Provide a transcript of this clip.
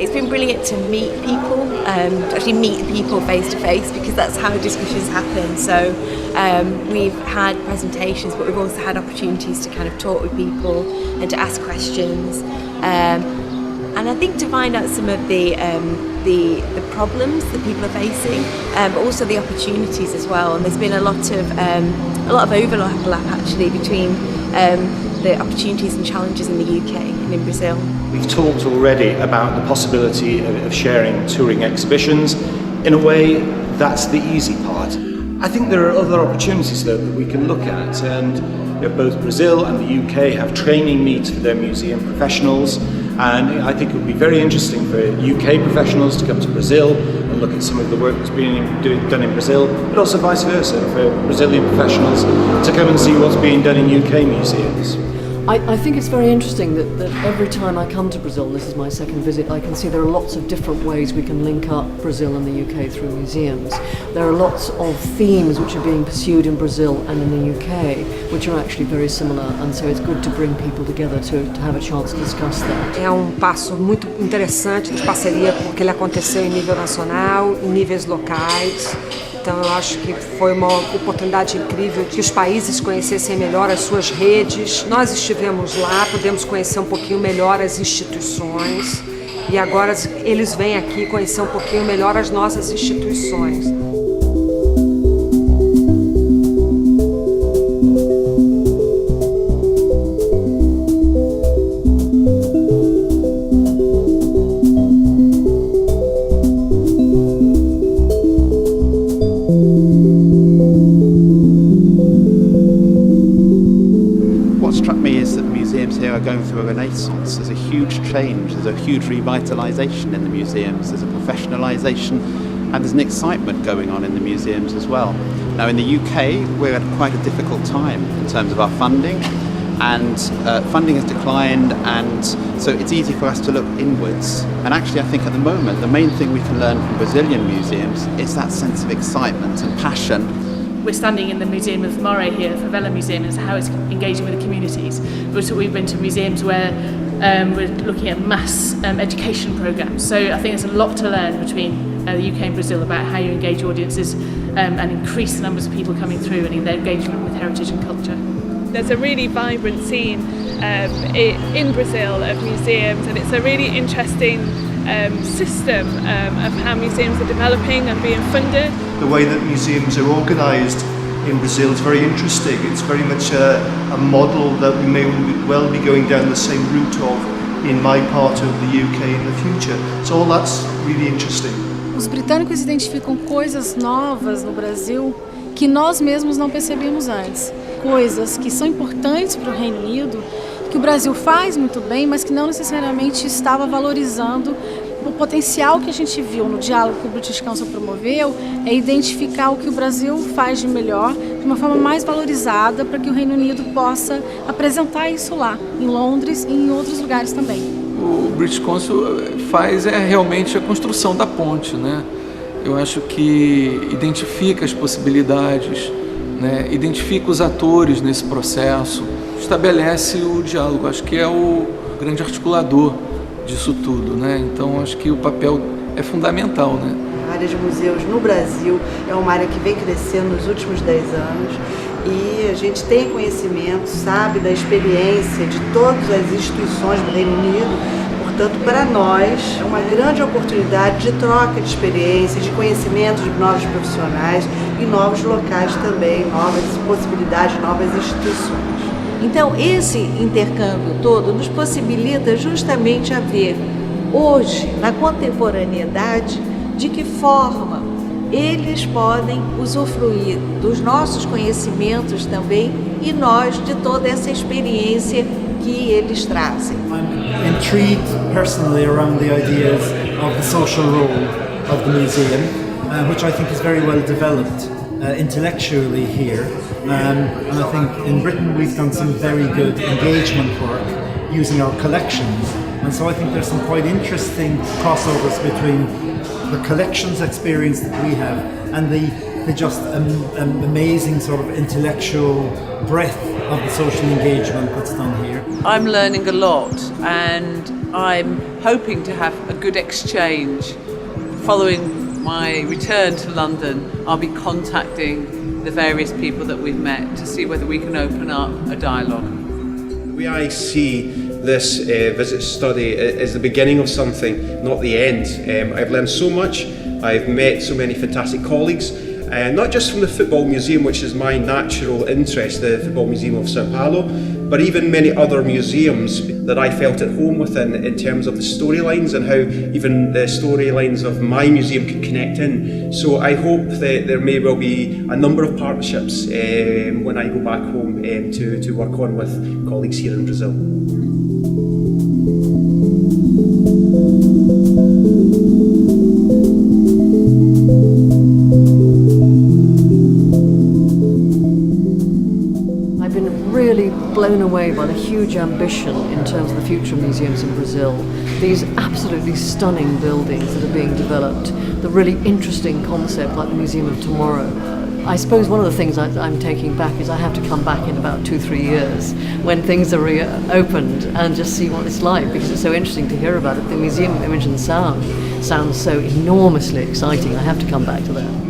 It's been brilliant to meet people, to actually meet people face to face, because that's how discussions happen. So we've had presentations, but we've also had opportunities to kind of talk with people and to ask questions. And I think to find out some of the problems that people are facing, but also the opportunities as well. And there's been a lot of overlap actually between the opportunities and challenges in the UK and in Brazil. We've talked already about the possibility of sharing touring exhibitions. In a way, that's the easy part. I think there are other opportunities though that we can look at, and both Brazil and the UK have training meets for their museum professionals, and I think it would be very interesting for UK professionals to come to Brazil and look at some of the work that's being done in Brazil, but also vice versa for Brazilian professionals to come and see what's being done in UK museums. I think it's very interesting that every time I come to Brazil, and this is my second visit, I can see there are lots of different ways we can link up Brazil and the UK through museums. There are lots of themes which are being pursued in Brazil and in the UK, which are actually very similar, and so it's good to bring people together to have a chance to discuss that. É passo muito interessante de parceria, porque ele aconteceu em nível nacional, em níveis locais. Então eu acho que foi uma oportunidade incrível que os países conhecessem melhor as suas redes. Nós estivemos lá, pudemos conhecer um pouquinho melhor as instituições e agora eles vêm aqui conhecer um pouquinho melhor as nossas instituições. What struck me is that museums here are going through a renaissance. There's a huge change, there's a huge revitalisation in the museums, there's a professionalisation, and there's an excitement going on in the museums as well. Now in the UK we're at quite a difficult time in terms of our funding, and funding has declined, and so it's easy for us to look inwards. And actually I think at the moment the main thing we can learn from Brazilian museums is that sense of excitement and passion. We're standing in the Museum of Moray here, the Favela Museum, and how it's engaging with the communities. But we've been to museums where we're looking at mass education programmes. So I think there's a lot to learn between the UK and Brazil about how you engage audiences and increase the numbers of people coming through and their engagement with heritage and culture. There's a really vibrant scene in Brazil of museums, and it's a really interesting system of how museums are developing and being funded. The way that museums are organised in Brazil is very interesting. It's very much a model that we may well be going down the same route of in my part of the UK in the future. So all that's really interesting. Os britânicos identificam coisas novas no Brasil que nós mesmos não percebíamos antes. Coisas que são importantes para o Reino Unido, que o Brasil faz muito bem, mas que não necessariamente estava valorizando. O potencial que a gente viu no diálogo que o British Council promoveu é identificar o que o Brasil faz de melhor, de uma forma mais valorizada, para que o Reino Unido possa apresentar isso lá, em Londres e em outros lugares também. O British Council faz realmente a construção da ponte, né? Eu acho que identifica as possibilidades, né? Identifica os atores nesse processo, estabelece o diálogo, acho que é o grande articulador disso tudo, né? Então acho que o papel é fundamental, né? A área de museus no Brasil é uma área que vem crescendo nos últimos 10 anos e a gente tem conhecimento, sabe, da experiência de todas as instituições do Reino Unido. Portanto, para nós é uma grande oportunidade de troca de experiência, de conhecimento de novos profissionais e novos locais também, novas possibilidades, novas instituições. Então, esse intercâmbio todo nos possibilita justamente a ver, hoje, na contemporaneidade, de que forma eles podem usufruir dos nossos conhecimentos também e nós de toda essa experiência que eles trazem. I'm intrigued personally around the ideas of the social role of the museum, which I think is very well developed intellectually here. And I think in Britain we've done some very good engagement work using our collections. And so I think there's some quite interesting crossovers between the collections experience that we have and the just amazing sort of intellectual breadth of the social engagement that's done here. I'm learning a lot and I'm hoping to have a good exchange. Following my return to London, I'll be contacting the various people that we've met to see whether we can open up a dialogue. The way I see this visit study is the beginning of something, not the end. I've learned so much, I've met so many fantastic colleagues, not just from the Football Museum, which is my natural interest, the Football Museum of Sao Paulo, but even many other museums that I felt at home within in terms of the storylines and how even the storylines of my museum could connect in. So I hope that there may well be a number of partnerships when I go back home to work on with colleagues here in Brazil. Really blown away by the huge ambition in terms of the future of museums in Brazil. These absolutely stunning buildings that are being developed, the really interesting concept like the Museum of Tomorrow. I suppose one of the things I'm taking back is I have to come back in about 2-3 years when things are reopened and just see what it's like, because it's so interesting to hear about it. The Museum of Image and Sound sounds so enormously exciting. I have to come back to that.